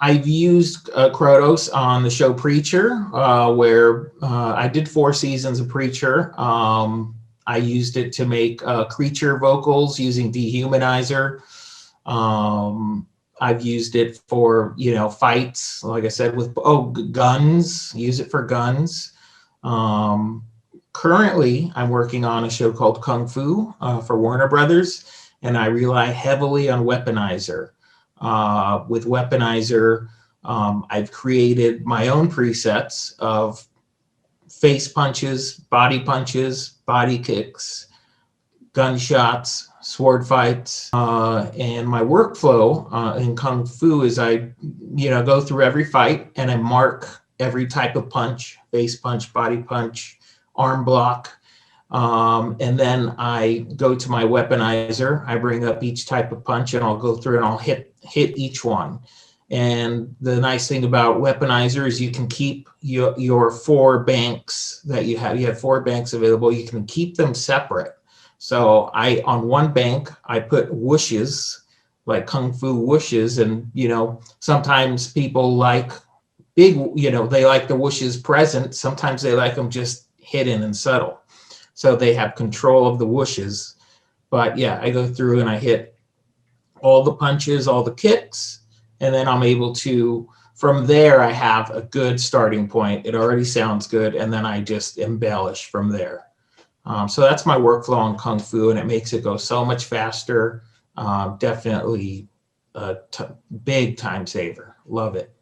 I've used Krotos on the show Preacher, where I did 4 seasons of Preacher. I used it to make creature vocals using Dehumanizer. I've used it for, fights, like I said, with guns. Use it for guns. Currently, I'm working on a show called Kung Fu for Warner Brothers, and I rely heavily on Weaponizer. With Weaponizer, I've created my own presets of face punches, body kicks, gunshots, sword fights, and my workflow in Kung Fu is I, go through every fight and I mark every type of punch: face punch, body punch, arm block. And then I go to my Weaponizer. I bring up each type of punch and I'll go through and I'll hit each one. And the nice thing about Weaponizer is you can keep your 4 banks that you have. You have 4 banks available. You can keep them separate. So on one bank, I put whooshes, like Kung Fu whooshes. And, sometimes people like big, they like the whooshes present. Sometimes they like them just hidden and subtle. So they have control of the whooshes. But yeah, I go through and I hit all the punches, all the kicks, and then I'm able to, from there, I have a good starting point. It already sounds good, and then I just embellish from there. So that's my workflow on Kung Fu, and it makes it go so much faster. Definitely a big time saver. Love it.